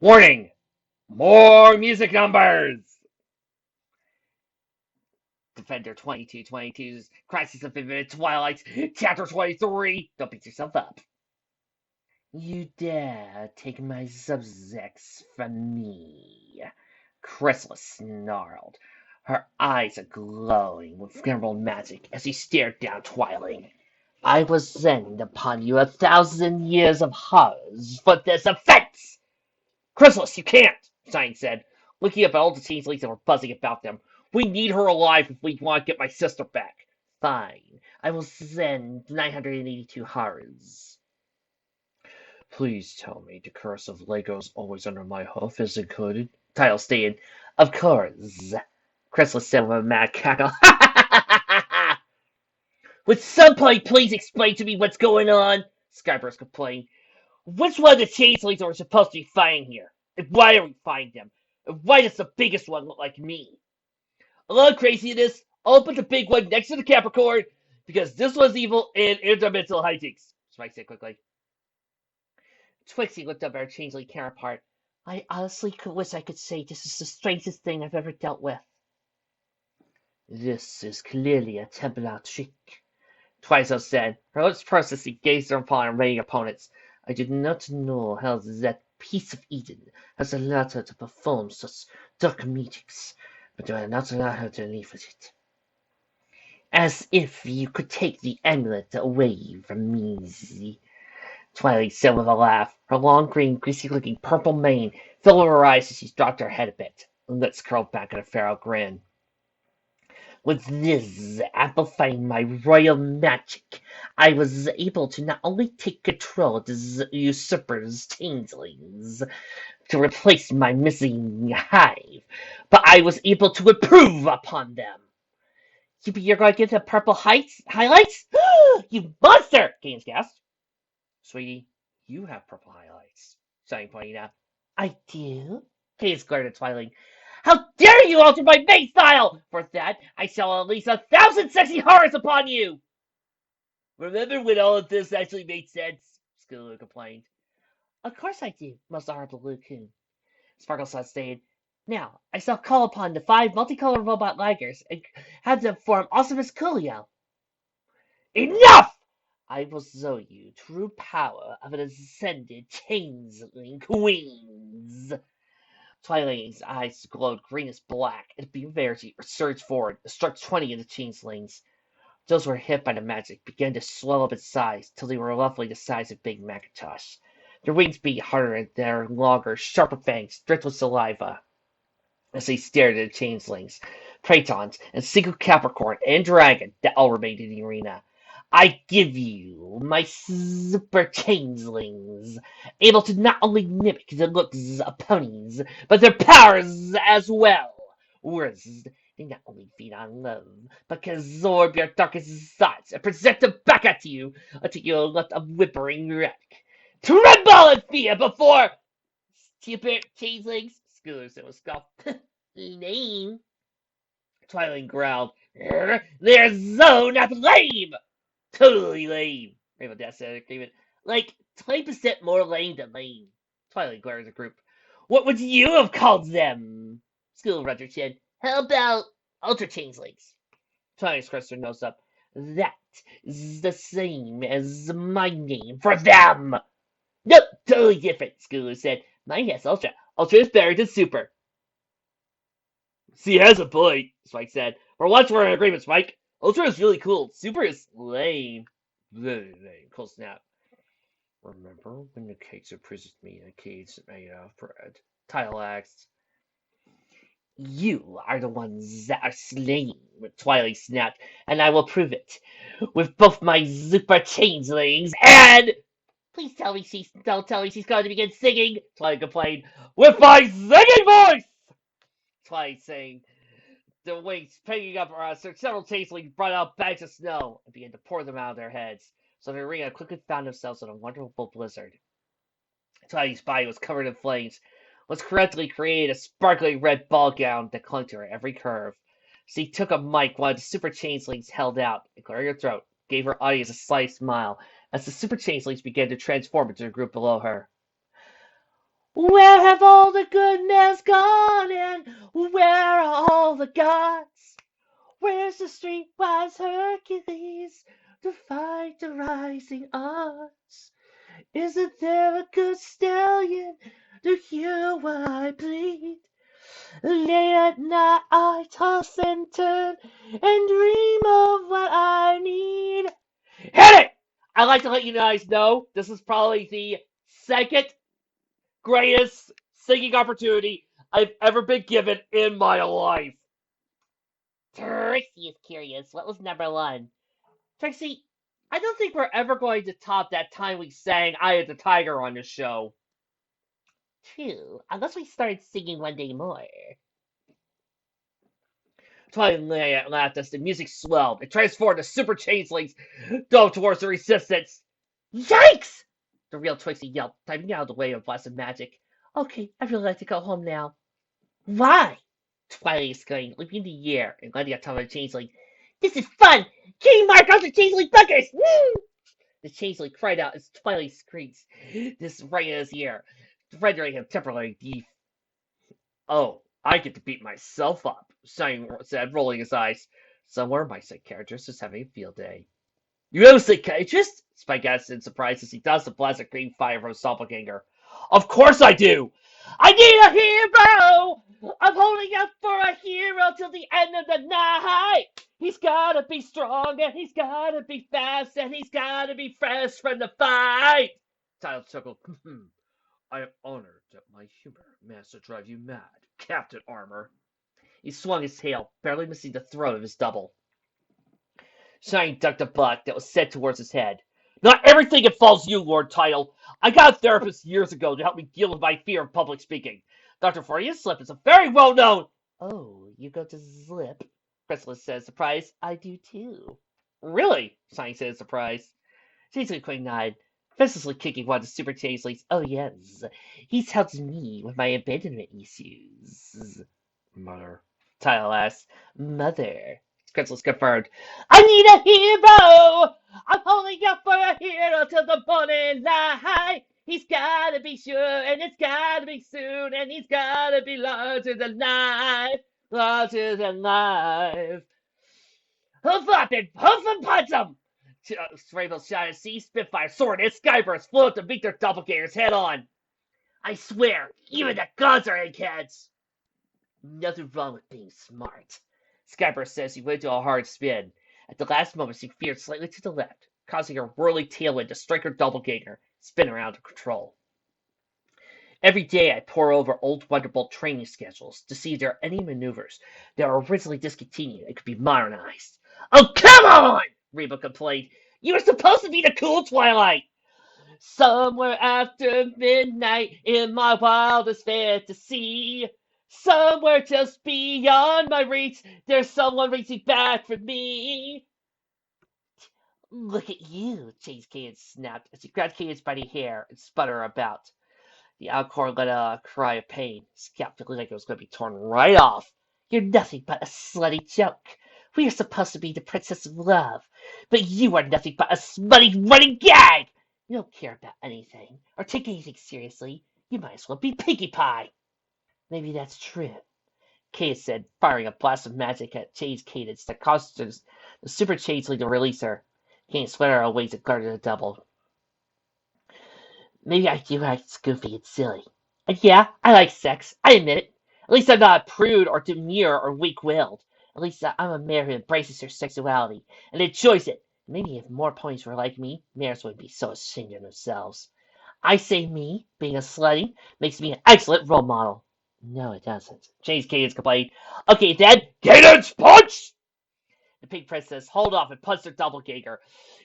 Warning! More music numbers! Defender 2222's Crisis of Infinite Twilights, Chapter 23. Don't beat yourself up. You dare take my subjects from me? Chrysalis snarled, her eyes glowing with emerald magic as she stared down Twilight. I will send upon you 1,000 years of horrors for this offense! Chrysalis, you can't, Stein said, looking up at all the changelings that were buzzing about them. We need her alive if we want to get my sister back. Fine. I will send 982 horrors. Please tell me the curse of Legos always under my hoof is included. Title stated. Of course. Chrysalis said with a mad cackle. Would somebody please explain to me what's going on? Skyburst complained. Which one of the changelings are we supposed to be fighting here? And why are we fighting them? And why does the biggest one look like me? A little craziness. I'll put the big one next to the Capricorn because this one's evil and interdimensional hijinks. Spike said quickly. Twixie looked up at her changeling counterpart. I honestly wish I could say this is the strangest thing I've ever dealt with. This is clearly a Templar trick, Twizo said, her lips pursed as she gazed upon her remaining opponents. I do not know how that piece of Eden has allowed her to perform such dark magics, but I will not allow her to leave with it. As if you could take the amulet away from me, Twilight said with a laugh, her long green, greasy-looking purple mane filled with her eyes as she dropped her head a bit, her lips curled back in a feral grin. With this amplifying my royal magic, I was able to not only take control of the usurper's changelings to replace my missing hive, but I was able to improve upon them. You're going to get the purple highlights? You monster! Gaines gasped. Sweetie, you have purple highlights, Shine pointed out. I do? Gaines glared at Twilight. How dare you alter my main style! For that, I shall unleash 1,000 sexy horrors upon you! Remember when all of this actually made sense? Skillu complained. Of course I do, most honorable Luke-kun, Sparkleslot stated. Now, I shall call upon the 5 multicolored robot laggers and have them form Awesomeness Coolio. Enough! I will show you true power of an ascended changeling queens. Twilight's eyes glowed greenish black, and a beam of energy surged forward and struck 20 of the changelings. Those who were hit by the magic began to swell up in size till they were roughly the size of Big Macintosh. Their wings beat harder and their longer, sharper fangs dripped with saliva as they stared at the changelings, Pratons, and single Capricorn and Dragon that all remained in the arena. I give you my super changelings, able to not only mimic the looks of ponies, but their powers as well. Worse, they not only feed on love, but can absorb your darkest thoughts and present them back at you until you are left a whimpering wreck. Tremble in fear before stupid changelings, Skillu said with scoff. Lame. Twilight growled. They're so not lame! Totally lame, Rainbow Dash said in agreement. Like 20% more lame than lame. Twilight glared at the group. What would you have called them? School Roger said. How about Ultra Changelings? Twilight scratched her nose up. That is the same as my name for them. Nope, totally different, Skulu said. Mine has Ultra. Ultra is better than Super. She has a point, Spike said. For once we're in agreement, Spike. Ultra is really cool. Super is lame. Really lame. Cool snap. Remember when the cakes imprisoned me in a cage made out of bread? Tile asked. You are the ones that are slain, Twilight snapped, and I will prove it. With both my super changelings and... Please don't tell me she's going to begin singing, Twilight complained. With my singing voice! Twilight saying. The wings picking up around several changelings brought out bags of snow and began to pour them out of their heads, so the arena quickly found themselves in a wonderful blizzard. Tiny's body was covered in flames, was correctly created a sparkling red ball gown that clung to her every curve. She took a mic while the super changelings held out, and clearing her throat, gave her audience a slight smile as the super changelings began to transform into the group below her. Where have all the good man's gone, and where are all the gods? Where's the streetwise Hercules to fight the rising odds? Isn't there a good stallion to hear what I plead? Late at night I toss and turn and dream of what I need. Hit it! I'd like to let you guys know this is probably the second greatest singing opportunity I've ever been given in my life. Tracy is curious. What was number one? Tracy, I don't think we're ever going to top that time we sang "Eye of the Tiger" on this show. True, unless we started singing one day more. Twilight laughed as the music swelled. It transformed the super changelings dove towards the resistance. Yikes! The real Trixie yelped, diving out of the way of blasted magic. Okay, I'd really like to go home now. Why? Twilight exclaimed, leaping into the air and landing on top of the changeling. This is fun! King Mark out the changeling buckers! Woo! The changeling cried out as Twilight screamed. This right in his ear, rendering him temporarily deaf. Oh, I get to beat myself up, Shine said, rolling his eyes. Somewhere my psychiatrist is having a field day. You have a psychiatrist? Spike asked in surprise as he doused the blast of green fire from his doppelganger. Of course I do! I need a hero! I'm holding out for a hero till the end of the night! He's gotta be strong, and he's gotta be fast, and he's gotta be fresh from the fight! Tyler chuckled. I am honored that my humor managed to drive you mad, Captain Armor. He swung his tail, barely missing the throat of his double. Shine ducked a buck that was set towards his head. Not everything involves you, Lord Title. I got a therapist years ago to help me deal with my fear of public speaking. Dr. Freudian Slip is a very well-known... Oh, you go to Slip? Chrysalis said, surprised. I do too. Really? Shine said, surprised. Changeling Queen nodded, festively kicking one of the super changelings. Oh, yes. He's helped me with my abandonment issues. Mother. Tile asked. Mother. Chrysalis confirmed. I need a hero! I'm holding out for a hero till the morning light. He's gotta be sure, and it's gotta be soon, and he's gotta be larger than life. Larger than life. Hoof up and hoof and punch him! Rainbow shouted, sea spitfire, sword, and skyburst flew up to meet their doppelgangers head on. I swear, even the gods are eggheads. Nothing wrong with being smart. Skyburst says he went to a hard spin. At the last moment, she veered slightly to the left, causing her whirly tailwind to strike her doppelganger, spin her out of control. Every day I pore over old Wonderbolt training schedules to see if there are any maneuvers that were originally discontinued and could be modernized. Oh, come on! Reba complained. You were supposed to be the cool Twilight! Somewhere after midnight in my wildest fantasy, somewhere just beyond my reach, there's someone reaching back for me. Look at you, Chase Kane snapped as he grabbed Kane's by the hair and spun her about. The Alcor let out a cry of pain. His scalp feeling like it was going to be torn right off. You're nothing but a slutty joke. We are supposed to be the princess of love, but you are nothing but a smutty running gag. You don't care about anything, or take anything seriously. You might as well be Pinkie Pie. Maybe that's true, Kate said, firing a blast of magic at Jade's cadence that caused the super changeling to release her. Kate sweated her away to guard the double. Maybe I do act goofy and silly. And yeah, I like sex. I admit it. At least I'm not a prude or demure or weak-willed. At least I'm a mare who embraces her sexuality and enjoys it. Maybe if more ponies were like me, mares wouldn't be so ashamed of themselves. I say me, being a slutty, makes me an excellent role model. No, it doesn't. James Cadence complained. Okay, then, Cadence punch! The pink princess hauled off and punched her doppelganger,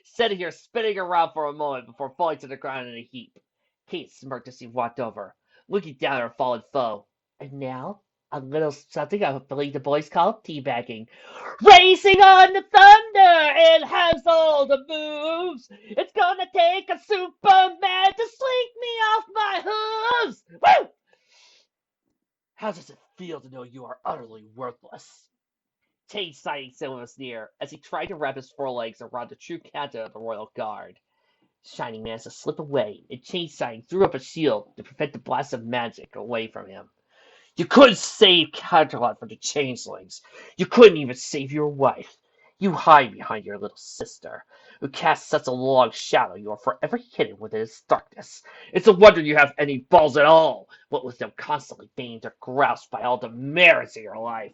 sitting here spinning around for a moment before falling to the ground in a heap. Kate smirked as he walked over, looking down at her fallen foe. And now, a little something I believe the boys call teabagging. Racing on the thunder, it has all the moves. It's gonna take a Superman to slink me off my hooves. Woo! How does it feel to know you are utterly worthless? Tate sighting Silver was near as he tried to wrap his forelegs around the true captain of the Royal Guard. Shining managed to slip away, and Chain threw up a shield to prevent the blast of magic away from him. You couldn't save Catalot from the changelings. You couldn't even save your wife. You hide behind your little sister, who casts such a long shadow you are forever hidden within its darkness. It's a wonder you have any balls at all, what with them constantly being groused by all the merits of your life.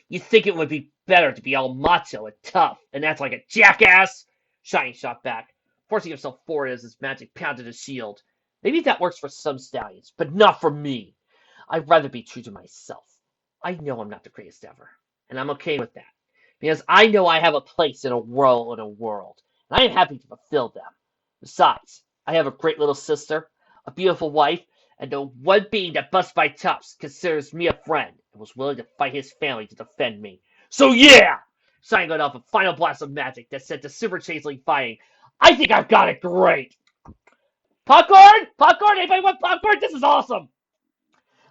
You think it would be better to be all macho and tough and act like a jackass? Shining shot back, forcing himself forward as his magic pounded his shield. Maybe that works for some stallions, but not for me. I'd rather be true to myself. I know I'm not the greatest ever, and I'm okay with that, because I know I have a place in a world, and I am happy to fulfill them. Besides, I have a great little sister, a beautiful wife, and the one being that busts my chops considers me a friend and was willing to fight his family to defend me. So yeah! Shining got off a final blast of magic that sent the Super Changeling fighting. I think I've got it great! Popcorn! Popcorn! Anybody want popcorn? This is awesome!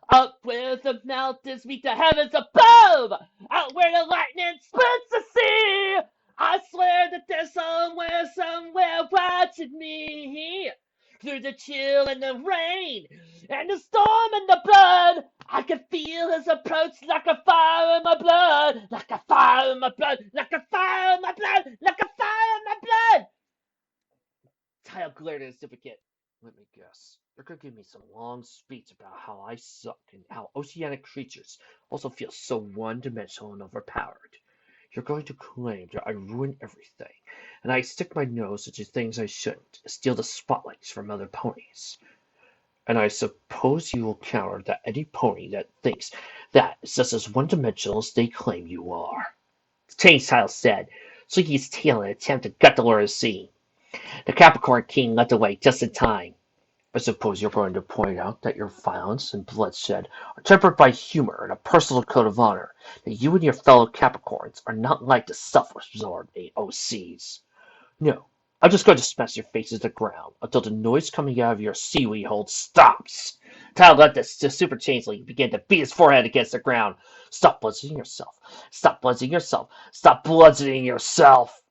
Up where the mountains meet the heavens above! Out where the lightning splits the sea! I swear that there's somewhere watching me! Through the chill and the rain, and the storm and the blood, I can feel his approach like a fire in my blood! Like a fire in my blood! Like a fire in my blood! Like a fire in my blood! Tile glared at his duplicate. Let me guess. You're going to give me some long speech about how I suck and how oceanic creatures also feel so one-dimensional and overpowered. You're going to claim that I ruin everything, and I stick my nose into things I shouldn't, steal the spotlights from other ponies. And I suppose you will counter that any pony that thinks that is just as one-dimensional as they claim you are. Change Tile said, swinging his tail in an attempt to gut the lure of the sea. The Capricorn King led the way just in time. I suppose you're going to point out that your violence and bloodshed are tempered by humor and a personal code of honor, that you and your fellow Capricorns are not like the self-absorbed AOCs. No, I'm just going to smash your faces to the ground until the noise coming out of your seaweed hole stops. Tile let the Super Changeling begin to beat his forehead against the ground. Stop bludgeoning yourself. Stop bludgeoning yourself. Stop bludgeoning yourself.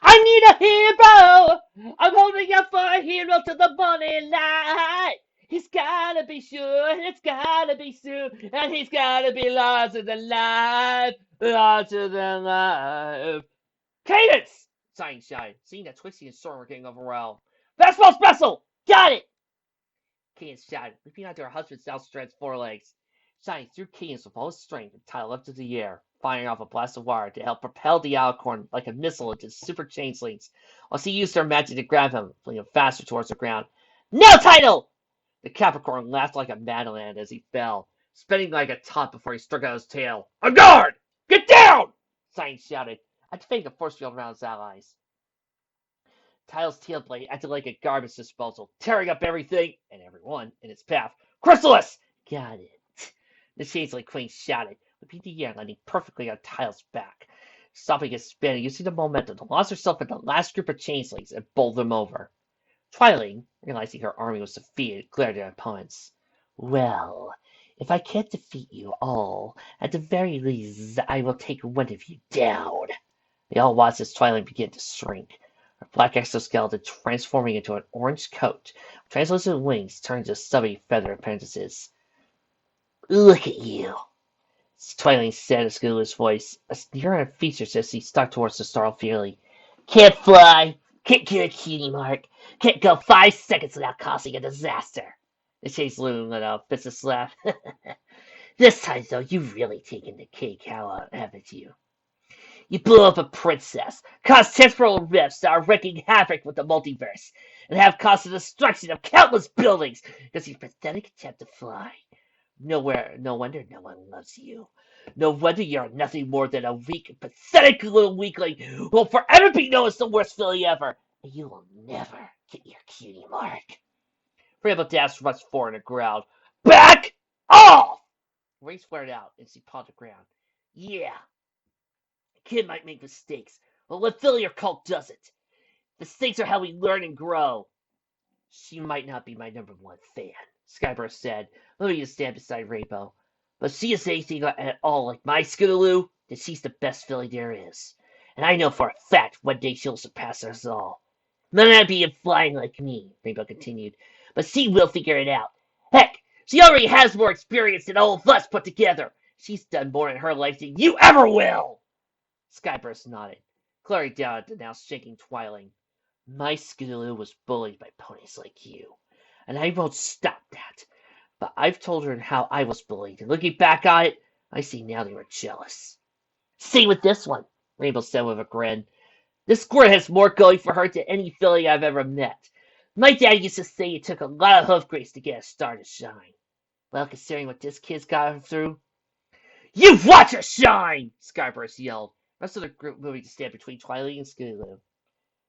I need a hero! I'm holding out for a hero to the morning light! He's gotta be sure, and it's gotta be soon, and he's gotta be larger than life! Larger than life! Cadence! Sighing shouted, seeing that Twixie and Storm were getting overwhelmed. Fastball special! Got it! Cadence shouted, leaping onto her husband's outstretched forelegs. Shiny threw Cadence with all his strength and Tile up to the air, firing off a blast of wire to help propel the alicorn like a missile into Super Changelings, while she used her magic to grab him, pulling him faster towards the ground. No title! The Capricorn laughed like a madman as he fell, spinning like a top before he struck out his tail. On guard! Get down! Shiny shouted, activating the force field around his allies. Tile's tail blade acted like a garbage disposal, tearing up everything and everyone in its path. Chrysalis! Got it. The Changeling Queen shouted, whipping the air, landing perfectly on Tile's back, stopping his spin and using the momentum to launch herself at the last group of changelings and bowl them over. Twilight, realizing her army was defeated, glared at her opponents. Well, if I can't defeat you all, at the very least I will take one of you down. They all watched as Twilight began to shrink, her black exoskeleton transforming into an orange coat, translucent wings turned to stubby feather appendages. Look at you, Twilight said in a school's voice, a sneer on her features as he stalked towards the startled Fury. Can't fly, can't get a cutie mark, can't go 5 seconds without causing a disaster. The Chase Loon let out a business laugh. This time, though, you've really taken the cake, haven't you? You blew up a princess, caused temporal rifts that are wreaking havoc with the multiverse, and have caused the destruction of countless buildings because your pathetic attempt to fly. No wonder no one loves you. No wonder you're nothing more than a weak, pathetic little weakling who will forever be known as the worst filly ever, and you will never get your cutie mark. Rainbow Dash rushed forward and growled, Back off! Race flared out and she pawed the ground. Yeah, a kid might make mistakes, but what filly or cult doesn't? Mistakes are how we learn and grow. She might not be my #1 fan, Skyburst said, moving to stand beside Rainbow. But she is anything at all like my Scootaloo, then she's the best filly there is. And I know for a fact one day she'll surpass us all. None of that being flying like me, Rainbow continued. But she will figure it out. Heck, she already has more experience than all of us put together. She's done more in her life than you ever will. Skyburst nodded, glaring down at the now shaking Twilight. My Skidoo was bullied by ponies like you, and I won't stop that. But I've told her how I was bullied, and looking back on it, I see now they were jealous. Same with this one, Rainbow said with a grin. This squirt has more going for her than any filly I've ever met. My dad used to say it took a lot of hoof grease to get a star to shine. Well, considering what this kid's got through. You watch her shine! Skyburst yelled. The rest of the group moving to stand between Twilight and Scootaloo.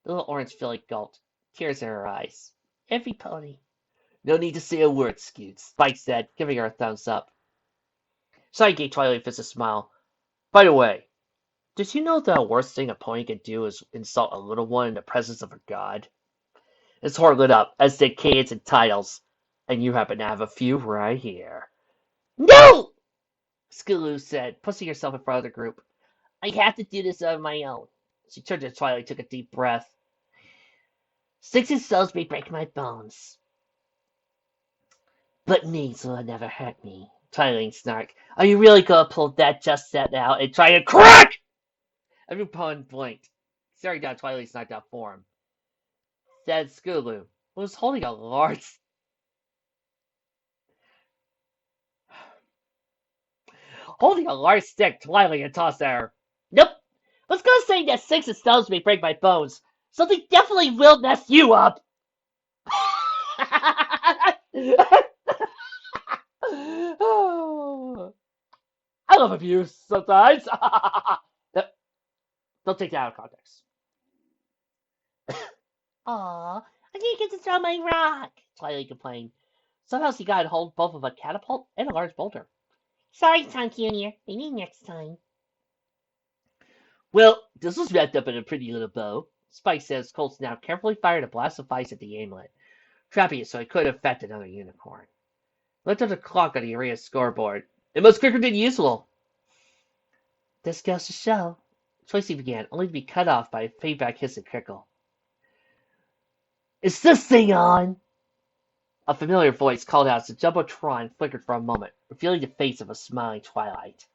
The little orange filly gulped, tears in her eyes. Every pony. No need to say a word, Scoots, Spike said, giving her a thumbs up. Shine gave Twilight Fist a smile. By the way, did you know the worst thing a pony can do is insult a little one in the presence of a god? His heart lit up, as did cadence and titles, and you happen to have a few right here. No! Scootaloo said, pushing herself in front of the group. I have to do this on my own. She turned to Twilight and took a deep breath. Sticks and stones may break my bones, but knees will never hurt me. Twilight snarked. Are you really gonna pull that just set out and try to crack? Every pun blinked, staring down Twilight's knocked out form. Then Scootaloo, who was holding a large stick, Twilight had tossed at her. Nope. I was gonna say that sticks and stones may break my bones. Something definitely will mess you up. I love abuse sometimes. Don't take that out of context. Aw, I didn't get to throw my rock, Twilight complained. Somehow she got hold both of a catapult and a large boulder. Sorry, Tom Jr. Maybe next time. Well, this was wrapped up in a pretty little bow, Spike says. Colts now carefully fired a blast of ice at the aimlet, trapping it so it could affect another unicorn. Looked at the clock on the area scoreboard. It was quicker than usual. This goes to show, Tracy began, only to be cut off by a feedback hiss and crickle. Is this thing on? A familiar voice called out as the Jumbotron flickered for a moment, revealing the face of a smiling Twilight.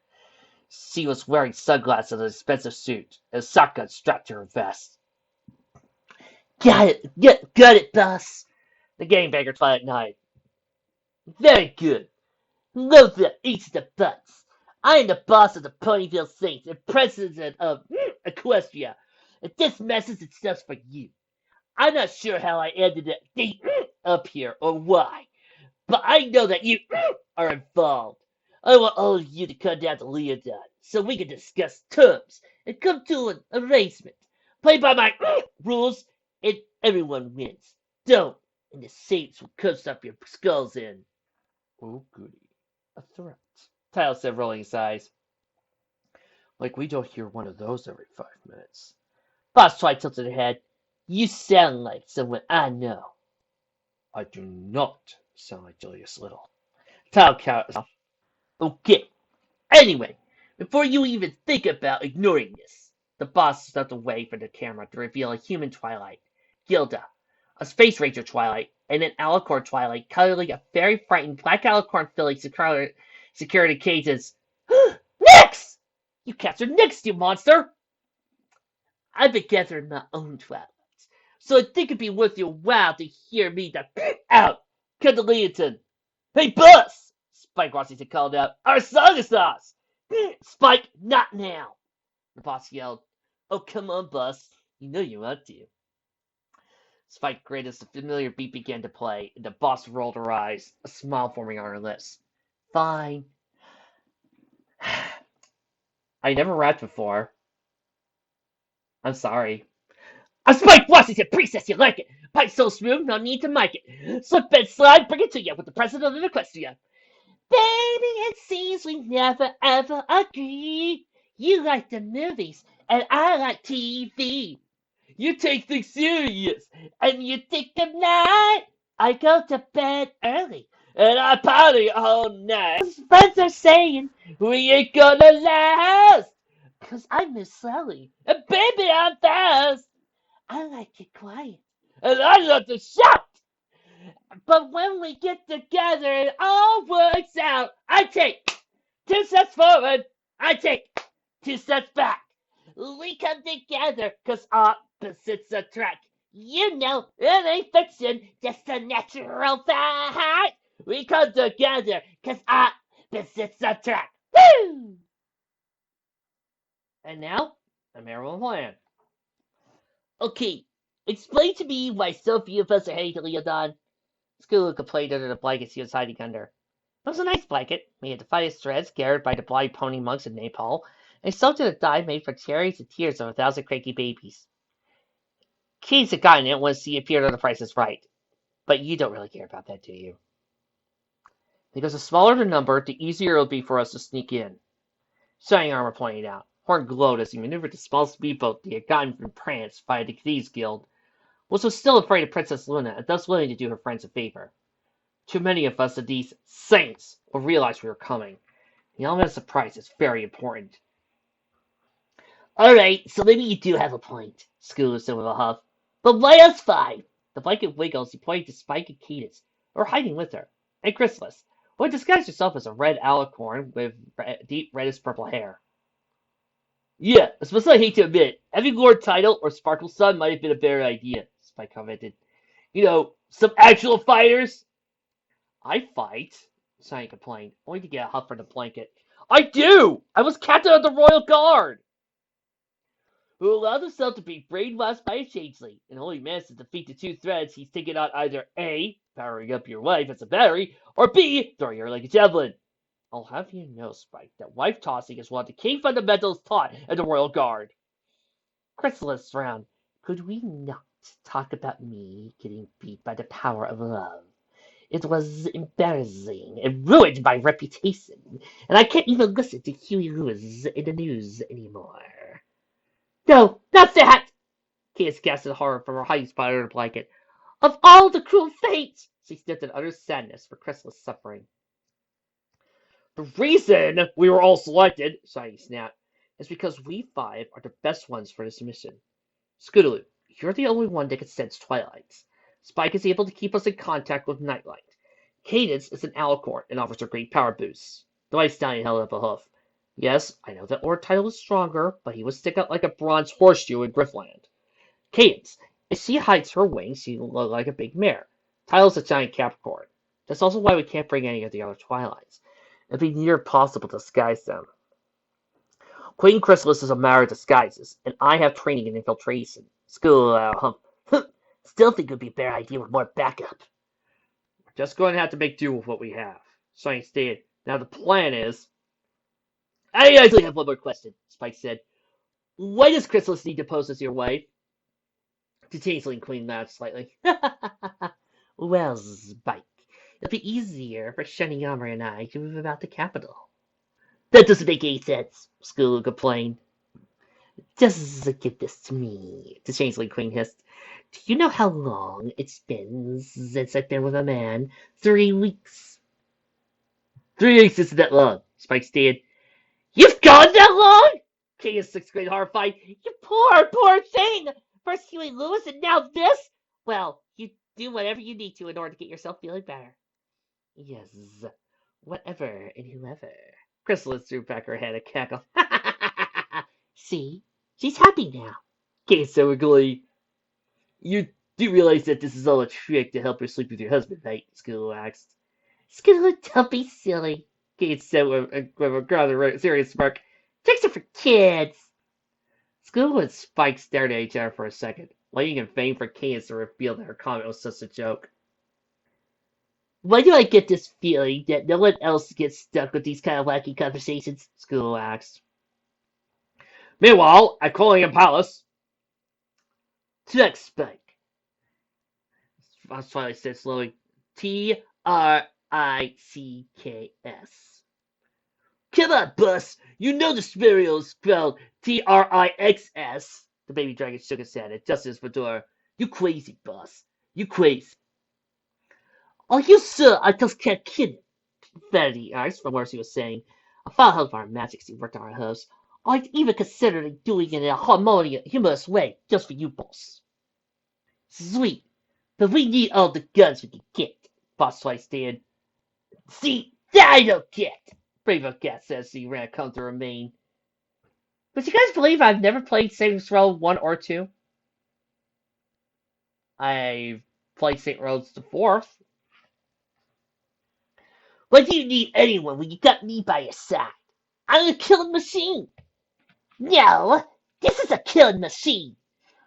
She was wearing sunglasses and an expensive suit, and a shotgun strapped to her vest. Got it! Got it, boss! The gangbanger Twilight nodded. Very good. Load that eats the butts. I am the boss of the Ponyville Saints and president of Equestria, and this message is just for you. I'm not sure how I ended up here or why, but I know that you are involved. I want all of you to come down to Leodon so we can discuss terms and come to an arrangement. Play by my rules and everyone wins. Don't, and the Saints will cut up your skulls in. Oh, goody. A threat, Tyler said, rolling his eyes. Like we don't hear one of those every 5 minutes. Boss Twilight tilted her head. You sound like someone I know. I do not sound like Julius Little. Tyler counted. Okay. Anyway, before you even think about ignoring this, the boss stepped away from the camera to reveal a human Twilight, Gilda, a Space Ranger Twilight, and an Alicorn Twilight cuddling a very frightened black Alicorn filly security cages. Nix! You captured Nix, you monster! I've been gathering my own Twilights, so I think it'd be worth your while to hear me out. Cut the Leonton. Hey, boss! Spike Washington called out. Our song is us! Spike, not now! The boss yelled. Oh, come on, boss. You know you want to. Spike grinned as the familiar beat began to play, and the boss rolled her eyes, a smile forming on her lips. Fine. I never rapped before. I'm sorry. I'm Spike Washington, princess, you like it? Pipe so smooth, no need to mic it. Slip and slide, bring it to you with the president of Equestria. Baby, it seems we never ever agree. You like the movies, and I like TV. You take things serious, and you think of night. I go to bed early, and I party all night. Friends are saying we ain't gonna last, 'cause I miss Sally, and baby, I'm fast. I like it quiet, and I love to shout. But when we get together, it all works out. I take 2 steps forward. I take 2 steps back. We come together 'cause opposites attract. You know, it ain't fiction, just a natural fact. We come together 'cause opposites attract. Woo! And now, a Maryland plan. Okay, explain to me why so few of us are heading to Leodon. Skulu complained under the blankets he was hiding under. It was a nice blanket, made of the finest threads gathered by the blind pony monks in Nepal, and soaked in a dye made from cherries and tears of 1,000 cranky babies. Kids had gotten it once he appeared on The Price is Right, but you don't really care about that, do you? Because the smaller the number, the easier it will be for us to sneak in. Shining Armor pointed out. Horn glowed as he maneuvered the small speedboat they had gotten from Prance via the Thieves Guild, which was still afraid of Princess Luna and thus willing to do her friends a favor. Too many of us of these saints will realize we were coming. The element of surprise is very important. Alright, so maybe you do have a point, Skulu said with a huff. But why us five? The blanket wiggles, he pointed to Spike and Cadence, who were hiding with her, and Chrysalis, who had disguised herself as a red alicorn with deep reddish purple hair. Yeah, especially I hate to admit, having Lord Title or Sparkle Sun might have been a better idea, Spike commented. You know, some actual fighters. I fight, Shiny complained, only to get a huff from the blanket. I do! I was captain of the Royal Guard! Who allowed himself to be brainwashed by a changeling, and only managed to defeat the 2 threads he's taken out either A, powering up your wife as a battery, or B, throwing her like a javelin. I'll have you know, Spike, that wife tossing is one of the key fundamentals taught in the Royal Guard. Chrysalis frowned. Could we not talk about me getting beat by the power of love? It was embarrassing and ruined my reputation, and I can't even listen to Huey Lewis in the news anymore. No, not that! Candace gasped in horror from her hiding spot under the blanket. Of all the cruel fates! She sniffed in utter sadness for Chrysalis' suffering. The reason we were all selected, Shiny snapped, is because we five are the best ones for this mission. Scootaloo, you're the only one that can sense Twilights. Spike is able to keep us in contact with Nightlight. Cadence is an alicorn and offers a great power boost. The White Stallion held up a hoof. Yes, I know that Lord Title is stronger, but he would stick out like a bronze horseshoe in Griffland. Cadence, if she hides her wings, she will look like a big mare. Title's a giant Capricorn. That's also why we can't bring any of the other Twilights. It'd be near impossible to disguise them. Queen Chrysalis is a matter of disguises, and I have training in infiltration. Still think it would be a better idea with more backup. We're just going to have to make do with what we have. Shiny stated. Now the plan is... I actually have one more question, Spike said. Why does Chrysalis need to pose as your wife? The Changeling Queen laughed slightly. Well, Spike, it'll be easier for Shining Armor and I to move about the capital. That doesn't make any sense, Skulu complained. Just give this to me, the Changeling Queen hissed. Do you know how long it's been since I've been with a man? 3 weeks. 3 weeks isn't that long, Spike stated. You've gone that long? King is 6th grade horrified. You poor thing! First Huey Lewis and now this? Well, you do whatever you need to in order to get yourself feeling better. Yes, whatever and whoever. Chrysalis threw back her head and cackled. See? She's happy now. King is so glee. You do realize that this is all a trick to help her sleep with your husband, right? Skittle asked. Skittle, don't be silly, Kate said with a rather serious smirk. Tricks are for kids. Skittle and Spike stared at each other for a second, waiting in vain for Cadence to reveal that her comment was just a joke. Why do I get this feeling that no one else gets stuck with these kind of wacky conversations? Skittle asked. Meanwhile, at Collingham Palace, Text Spike. Twilight said slowly. Tricks. Come on, Bus. You know the spell is spelled Trix. The baby dragon shook his head, adjusted his fedora. You crazy, Bus. You crazy. Are you sure I just can't kid it? Vanity asked from where she was saying. I thought how our magic worked on our host. I'd even considered doing it in a harmonious, humorous way, just for you, boss. Sweet, But we need all the guns we can get, Boss Twice did. See, that I don't get, Bravo Cat says he ran come to remain. But you guys believe I've never played Saints Row 1 or 2? I've played Saints Row the 4th. What do you need anyone when you got me by your side? I'm a killing machine. No, this is a killing machine,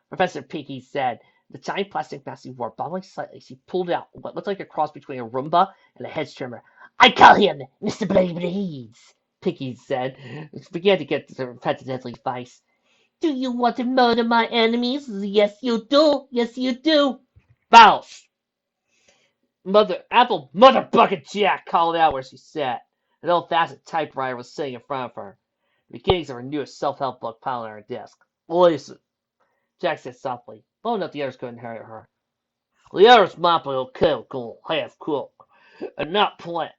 Professor Piggy said. The giant plastic mask he wore bobbling slightly. She pulled out what looked like a cross between a Roomba and a hedge trimmer. I call him Mr. Blaze, Piggy said. She began to get the repetitively vice. Do you want to murder my enemies? Yes, you do. Yes, you do. Mouse! Mother Bucket Jack called out where she sat. An old-fashioned typewriter was sitting in front of her. The beginnings of her newest self-help book piled on her desk. Listen, Jack said softly. Oh no, the others couldn't hear her. The others might be okay with going half cook and not plan.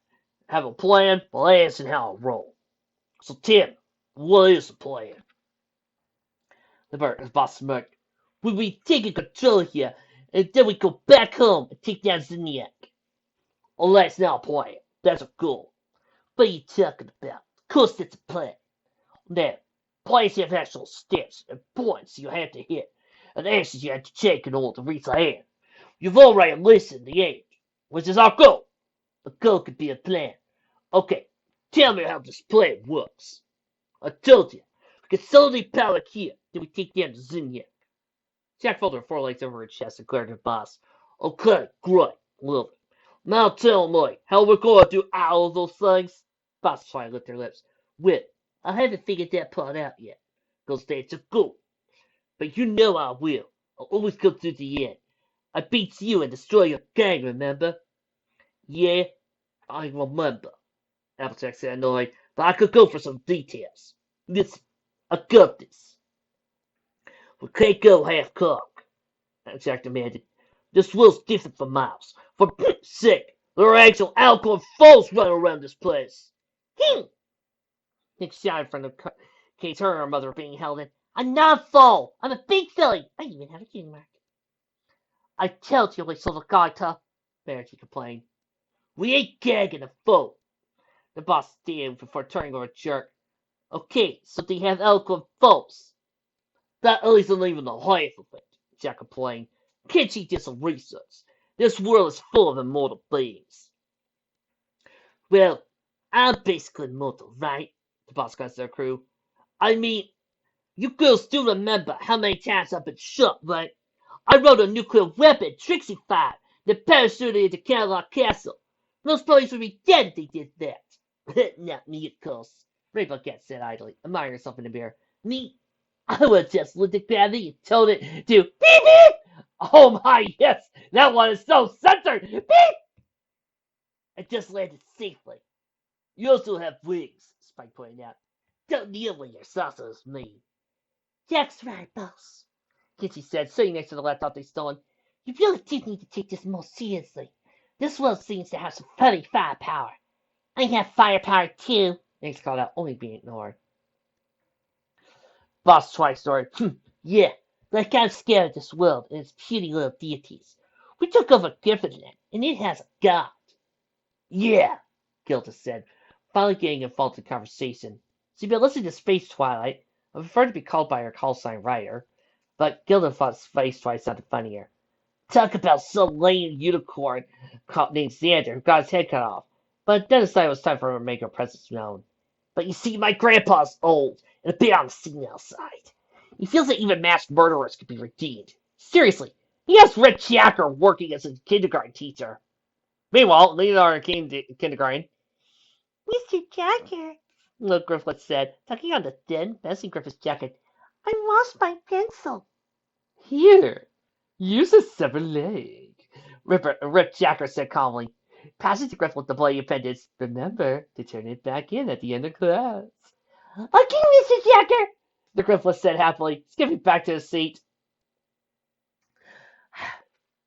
Have a plan, but that isn't how I roll. So Tim, what is the plan? The boss smirked. We be taking control here, and then we go back home and take down Zinniac. Oh, that's not a plan. That's a goal. What are you talking about? Of course it's a plan. Now, plans have actual steps and points you have to hit, and actions you have to take in order to reach the end. You've already listed the end, which is our goal. A goal could be a plan. Okay, tell me how this plan works. I told you. We consolidate power here, then we take down the Zinniac. Jack folded her forelegs over her chest and glared at the boss. Okay, great. Love it. Now tell me how we're going to do all of those things. Boss finally licked her lips. Well, I haven't figured that part out yet. Because that's a goal. But you know I will. I'll always come through the end. I beat you and destroy your gang, remember? Yeah, I remember. Applejack said annoyed, but I could go for some details. Listen, I got this. We can't go half-cocked, Jack demanded. This world's different from Miles. For Pete's sake, there are actual alcohol foes running around this place. Nick shouted from the case her and her mother were being held in. I'm not a foe. I'm a big filly. I even have a cutie mark. I told you we saw the guy, tough, Verity complained. We ain't gagging a foe. The boss stared before turning over a jerk. Okay, so they have alcohol foes. That isn't even the half of it, Jack complained. Can't you do some research? This world is full of immortal beings. Well, I'm basically immortal, right? The boss got their crew. I mean, you girls do remember how many times I've been shot, right? I wrote a nuclear weapon, Trixie 5, that parachuted into Cadillac Castle. Most police would be dead if they did that. Not me, of course. Rainbow Cat said idly, admiring herself in the mirror. Me? I would just lit it badly and told it to beep beep! Oh my, yes! That one is so censored! Beep! I just landed safely. You also have wings, Spike pointed out. Don't kneel when you're saucer as me. Jack's right, boss, Kitty said, sitting next to the laptop they stolen. You really do need to take this more seriously. This world seems to have some funny firepower. I have firepower too, Nick's called out, only being ignored. Boss Twice snorted. Yeah, like I'm scared of this world and its puny little deities. We took over Griffinland, and it has a god. Yeah, Gilda said, finally getting involved in conversation. She'd been listening to Space Twilight. I prefer to be called by her call sign Ryder, but Gilda thought Space Twilight sounded funnier. Talk about some lame unicorn named Xander who got his head cut off, but then decided it was time for her to make her presence known. But you see, my grandpa's old and a bit on the senile side. He feels that even masked murderers could be redeemed. Seriously, he has Red Jacker working as a kindergarten teacher. Meanwhile, Leonardo came to kindergarten. Mr. Jacker, little Griffith said, tucking on the thin, messy Griffith's jacket. I lost my pencil. Here, use a severed leg, Rip Jacker said calmly. Passing to Griffith with the bloody appendix. Remember to turn it back in at the end of class. Okay, Mr. Jacker, the Griffith said happily, skipping back to his seat.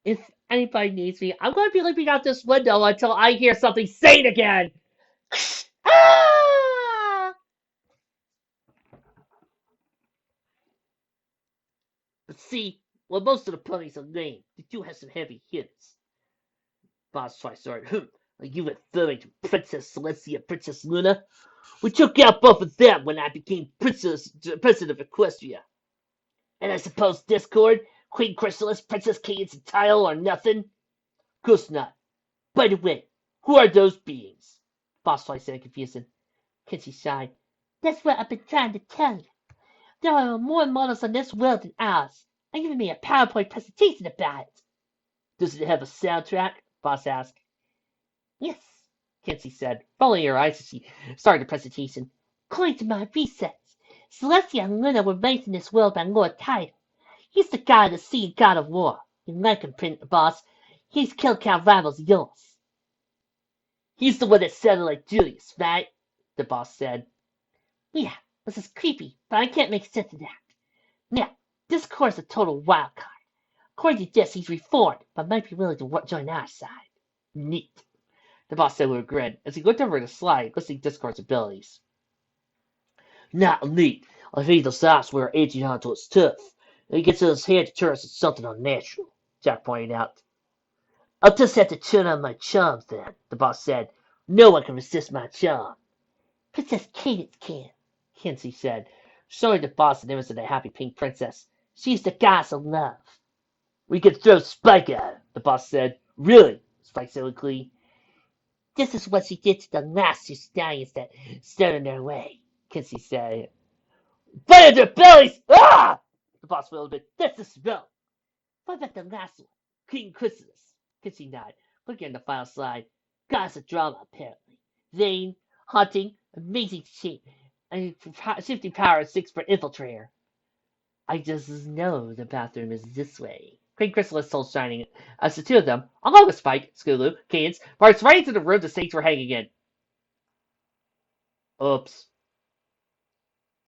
If anybody needs me, I'm going to be leaping out this window until I hear something sane again. Ah! But see, Well, most of the ponies are lame. They do have some heavy hitters. Boss Trisort. Are you referring to Princess Celestia, Princess Luna? We took out both of them when I became president of Equestria. And I suppose Discord, Queen Chrysalis, Princess Cadence, and Tile are nothing? Of course not. By the way, who are those beings? Boss Twice said confused. Kinsey sighed. That's what I've been trying to tell you. There are more models on this world than ours. I even made a PowerPoint presentation about it. Does it have a soundtrack? Boss asked. Yes, Kinsey said, following her eyes as she started the presentation. According to my research, Celestia and Luna were raised in this world by Lord Tidal. He's the god of the sea and god of war. You like him, boss. He's kill count rivals yours. He's the one that sounded like Julius, right? The boss said. Yeah, this is creepy, but I can't make sense of that. Now, Discord's a total wild card. According to this, he's reformed, but might be willing to join our side. Neat. The boss said with a grin as he looked over the slide, listing Discord's abilities. Not neat. I think the software edging onto its turf. It gets in his head to turn us into something unnatural, Jack pointed out. I'll just have to turn on my charms then, the boss said. No one can resist my charm. Princess Cadence can, Kinsey said, showing the boss an image of the happy pink princess. She's the goddess of love. We can throw Spike at her, the boss said. Really? Spike said with glee. This is what she did to the last two stallions that stood in their way, Kinsey said. Fire their bellies! Ah! The boss wailed a bit. That's the smell. What about the last one? Queen Chrysalis. Kinsey nodded, looking at the final slide. Goddess of drama, apparently. Vain, haunting, amazing shape, and shifting power 6 for infiltrator. I just know the bathroom is this way. Queen Chrysalis told Shining as the two of them, along with Spike, Skulu, Cadence, marched right into the room the saints were hanging in. Oops.